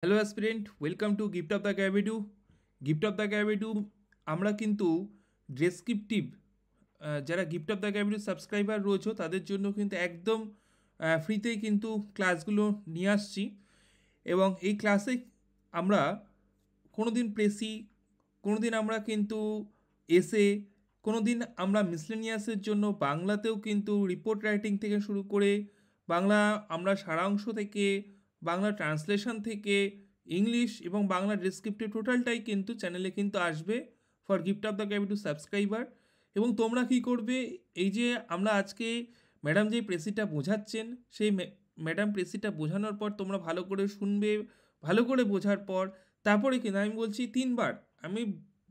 Hello aspirant, welcome to gift of the ক্যাবিটু। Gift of the ক্যাবিটু আমরা কিন্তু ডেসক্রিপটিভ যারা গিফট অফ দ্য ক্যাবিটু সাবস্ক্রাইবার রয়েছে তাদের জন্য কিন্তু একদম ফ্রিতেই কিন্তু ক্লাসগুলো নিয়ে আসছি। এবং এই ক্লাসে আমরা কোনো দিন প্রেসি, কোনো দিন আমরা কিন্তু এসে, কোনো দিন আমরা মিসলেনিয়াসের জন্য বাংলাতেও কিন্তু রিপোর্ট রাইটিং থেকে শুরু করে বাংলা আমরা সারাংশ থেকে, বাংলা ট্রান্সলেশন থেকে, ইংলিশ এবং বাংলা ডেসক্রিপটিভ টোটালটাই কিন্তু চ্যানেলে কিন্তু আসবে ফর গিফট অফ দ্য ক্যাবিটু সাবস্ক্রাইবার। এবং তোমরা কি করবে, এই যে আমরা আজকে ম্যাডাম যে প্রেসিটা বোঝাচ্ছেন সেই ম্যাডাম প্রেসিটা বোঝানোর পর তোমরা ভালো করে শুনবে, ভালো করে বোঝার পর তারপরে কিন্তু আমি বলছি 3 বার, আমি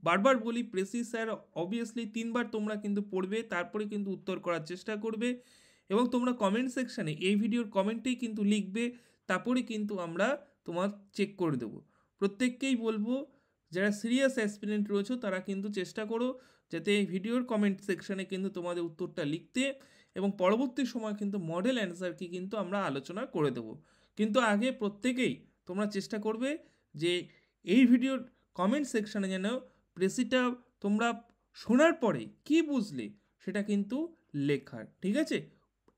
বারবার বলি প্রেসি স্যার অবভিয়াসলি 3 বার তোমরা কিন্তু পড়বে, তারপরে কিন্তু উত্তর করার চেষ্টা করবে। এবং তোমরা কমেন্ট সেকশানে এই ভিডিওর কমেন্টেই কিন্তু লিখবে, তারপরে কিন্তু আমরা তোমার চেক করে দেবো। প্রত্যেককেই বলবো যারা সিরিয়াস অ্যাসপিরেন্ট রয়েছে তারা কিন্তু চেষ্টা করো যাতে এই ভিডিওর কমেন্ট সেকশানে কিন্তু তোমাদের উত্তরটা লিখতে, এবং পরবর্তী সময় কিন্তু মডেল অ্যান্সারকে কিন্তু আমরা আলোচনা করে দেবো। কিন্তু আগে প্রত্যেকেই তোমরা চেষ্টা করবে যে এই ভিডিওর কমেন্ট সেকশানে যেন প্রেসিটা তোমরা শোনার পরে কি বুঝলে সেটা কিন্তু লেখার, ঠিক আছে?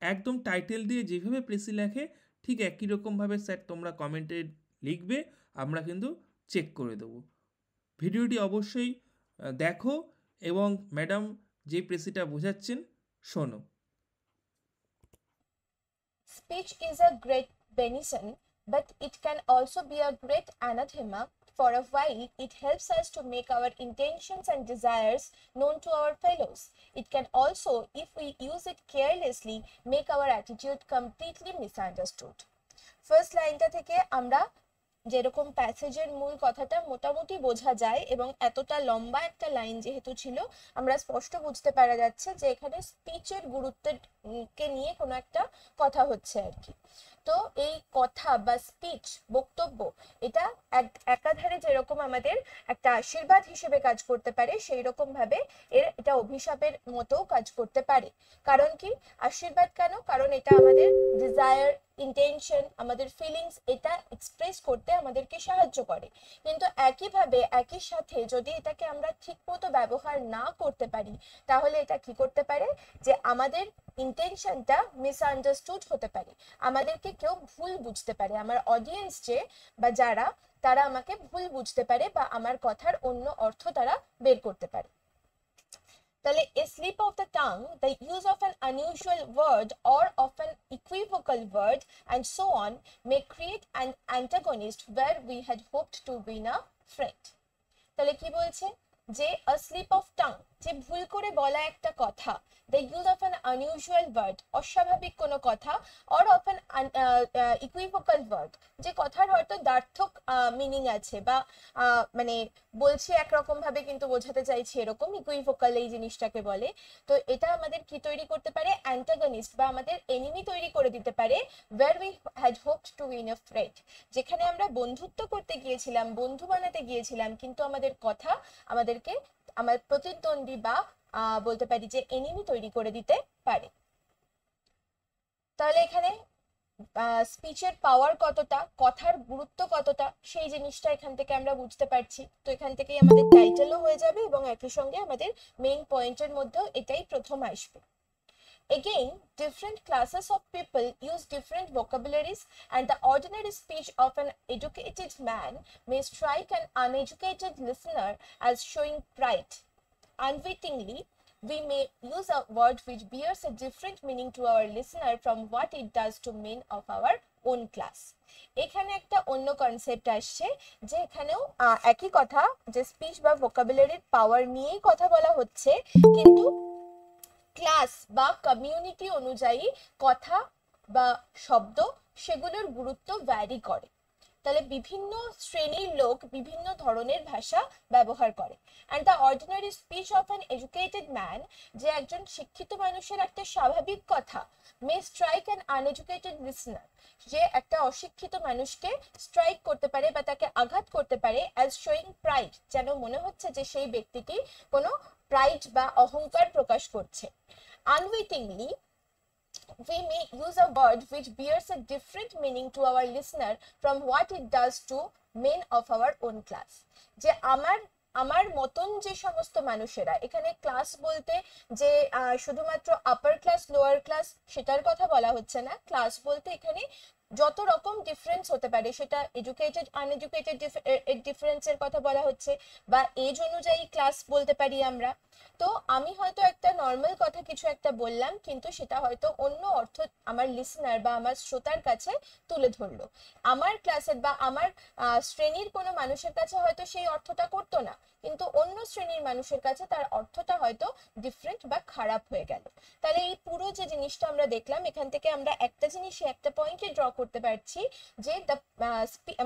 একদম টাইটেল দিয়ে যেভাবে প্রেসি লেখে ঠিক একই রকমভাবে স্যার তোমরা কমেন্টে লিখবে, আমরা কিন্তু চেক করে দেবো। ভিডিওটি অবশ্যই দেখো এবং ম্যাডাম যে প্রেসিটা বোঝাচ্ছেন শোনো। Speech is a great benison, but it can also be a great anathema. For a while, it helps us to make our intentions and desires known to our fellows. It can also, if we use it carelessly, make our attitude completely misunderstood. First লাইনটা থেকে আমরা যেরকম প্যাসেজের মূল কথাটা মোটামুটি বোঝা যায়, এবং এতটা লম্বা একটা লাইন যেহেতু ছিল, আমরা স্পষ্ট বুঝতে পারা যাচ্ছে যে এখানে স্পিচের গুরুত্বের কে নিয়ে কোনো একটা কথা হচ্ছে আর কি। তো এই কথা বা স্পিচ, বক্তব্য, এটা একাধারে যেরকম আমাদের একটা আশীর্বাদ হিসেবে কাজ করতে পারে, সেই রকম ভাবে এটা অভিশাপের মতো কাজ করতে পারে। কারণ কি আশীর্বাদ কেন? কারণ এটা আমাদের ডিজায়ার, ইন্টেনশন, আমাদের ফিলিংস এটা এক্সপ্রেস করতে আমাদেরকে সাহায্য করে। কিন্তু একইভাবে একই সাথে যদি এটাকে আমরা ঠিক মতো ব্যবহার না করতে পারি, তাহলে এটা কি করতে পারে যে আমাদের ইন্টেনশনটা মিসআন্ডারস্টুড হতে পারে, আমাদেরকে কেউ ভুল বুঝতে পারে, আমার অডিয়েন্স যে বা যারা, তারা আমাকে ভুল বুঝতে পারে বা আমার কথার অন্য অর্থ তারা বের করতে পারে। তাহলে a slip of the tongue, the use of an unusual word or of an equivocal word and so on may create an antagonist where we had hoped to win a friend. তাহলে কি বলছে যে a slip of tongue, যে ভুল করে বলা একটা কথা, the use of an unusual word, অস্বাভাবিক কোনো কথা, or of an equivocal word, যে কথার হয়তো দ্বার্থক মিনিং আছে বা মানে বলছি একরকম ভাবে কিন্তু বোঝাতে চাইছি এরকম, ইকুইভোকাল এই জিনিসটাকে বলে। তো এটা আমাদের কি তৈরি করতে পারে? অ্যান্টাগনিস্ট বা আমাদের এনিমি তৈরি করে দিতে পারে, where we had hoped to win a friend, যেখানে আমরা বন্ধুত্ব করতে গিয়েছিলাম, বন্ধু বানাতে গিয়েছিলাম, কিন্তু আমাদের কথা আমাদেরকে আমার প্রতিদ্বন্দ্বী বা বলতে পারি যে এনিমি তৈরি করে দিতে পারে। তাহলে এখানে স্পিচের পাওয়ার কতটা, কথার গুরুত্ব কতটা, সেই জিনিসটা এখান থেকে আমরা বুঝতে পারছি। তো এখান থেকেই আমাদের টাইটেলও হয়ে যাবে এবং একই সঙ্গে আমাদের মেইন পয়েন্টের মধ্যেও এটাই প্রথম আসবে। Again, different classes of people use different vocabularies, and the ordinary speech of an educated man may strike an uneducated listener as showing pride. Unwittingly, we may use a word which bears a different meaning to our listener from what it does to men of our own class. এখানে একটা অন্য concept আসছে, যে এখানেও একই কথা, যে speech বা ভোকাবুলারির পাওয়ার নিয়েই কথা বলা হচ্ছে, কিন্তু ক্লাস বা কমিউনিটি অনুযায়ী কথা বা শব্দ সেগুলোর গুরুত্ব ভ্যারি করে। তাহলে বিভিন্ন শ্রেণীর লোক বিভিন্ন ধরনের ভাষা ব্যবহার করে। And the ordinary speech of an educated man, যে একজন শিক্ষিত মানুষের একটা স্বাভাবিক কথা, মে স্ট্রাইক অ্যান আনএডুকেটেড লিসনার, যে একটা অশিক্ষিত মানুষকে স্ট্রাইক করতে পারে বা তাকে আঘাত করতে পারে, অ্যাজ শোয়িং প্রাইড, যেন মনে হচ্ছে যে সেই ব্যক্তিটি কোনো প্রাইড বা অহংকার প্রকাশ করছে। আনউইটিংলি, we may use a word which bears a different meaning to our listener from what it does to men of our own class. যে আমার মতন যে সমস্ত মানুষেরা, এখানে ক্লাস বলতে যে শুধুমাত্র আপার ক্লাস লোয়ার ক্লাস সেটার কথা বলা হচ্ছে না, ক্লাস বলতে এখানে যত রকম ডিফারেন্স হতে পারে, সেটা এডুকেটেড আনএডুকেটেড ডিফারেন্সের কথা বলা হচ্ছে, বা এজ অনুযায়ী ক্লাস বলতে পারি আমরা। তো আমি হয়তো একটা নর্মাল কথা কিছু একটা বললাম, কিন্তু সেটা হয়তো অন্য অর্থ আমার লিসনার বা আমার শ্রোতার কাছে তুলে ধরলো। আমার ক্লাসের বা আমার শ্রেণীর কোনো মানুষের কাছে হয়তো সেই অর্থটা করতো না, কিন্তু অন্য শ্রেণীর মানুষের কাছে তার অর্থটা হয়তো ডিফারেন্ট বা খারাপ হয়ে গেল। তাহলে এই পুরো যে জিনিসটা আমরা দেখলাম, এখান থেকে আমরা একটা জিনিসই একটা পয়েন্টে ড্র করতে পারছি যে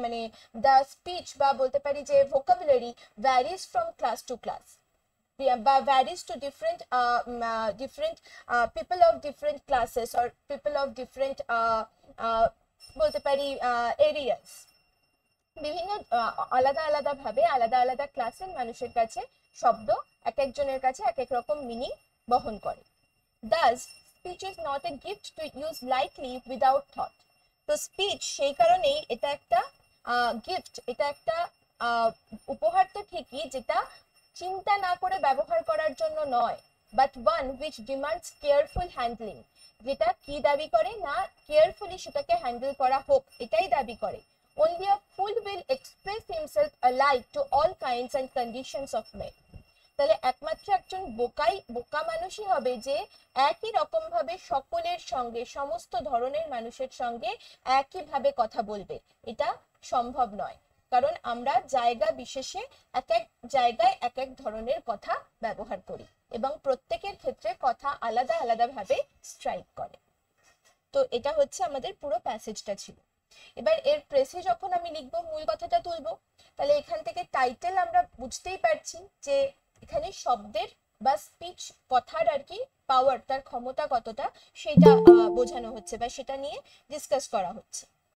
মানে দ্য স্পিচ বা বলতে পারি যে vocabulary varies from class to class, varies to different people of different classes or people of different বলতে পারি areas। বিভিন্ন আলাদা আলাদা ভাবে আলাদা আলাদা ক্লাসের মানুষের কাছে শব্দ এক একজনের কাছে এক এক রকম মিনিং বহন করে। Thus, speech is not a gift to use lightly without thought. তো স্পিচ সেই কারণেই এটা একটা গিফট, এটা একটা উপহার তো ঠিকই, যেটা চিন্তা না করে ব্যবহার করার জন্য নয়, but one which demands careful handling. যেটা কি দাবি করে না, কেয়ারফুলি সেটাকে হ্যান্ডেল করা হোক, এটাই দাবি করে। Only a fool will express himself alike to all kinds and conditions of men. তাহলে একমাত্র একজন বোকা মানুষই হবে যে একই রকম ভাবে সকলের সঙ্গে, সমস্ত ধরনের মানুষের সঙ্গে একইভাবে কথা বলবে। এটা সম্ভব নয়, কারণ আমরা জায়গা বিশেষে এক এক জায়গায় এক এক ধরনের কথা ব্যবহার করি এবং প্রত্যেকের ক্ষেত্রে কথা আলাদা আলাদা ভাবে স্ট্রাইক করে। তো এটা হচ্ছে আমাদের পুরো প্যাসেজটা ছিল। এবার এর প্রেসে যখন আমি লিখবো, মূল কথাটা তুলবো, তাহলে এখান থেকে টাইটেল আমরা বুঝতেই পারছি যে এখানে শব্দের বা স্পিচ, কথার আর কি পাওয়ার, তার ক্ষমতা কতটা সেটা বোঝানো হচ্ছে বা সেটা নিয়ে ডিসকাস করা হচ্ছে।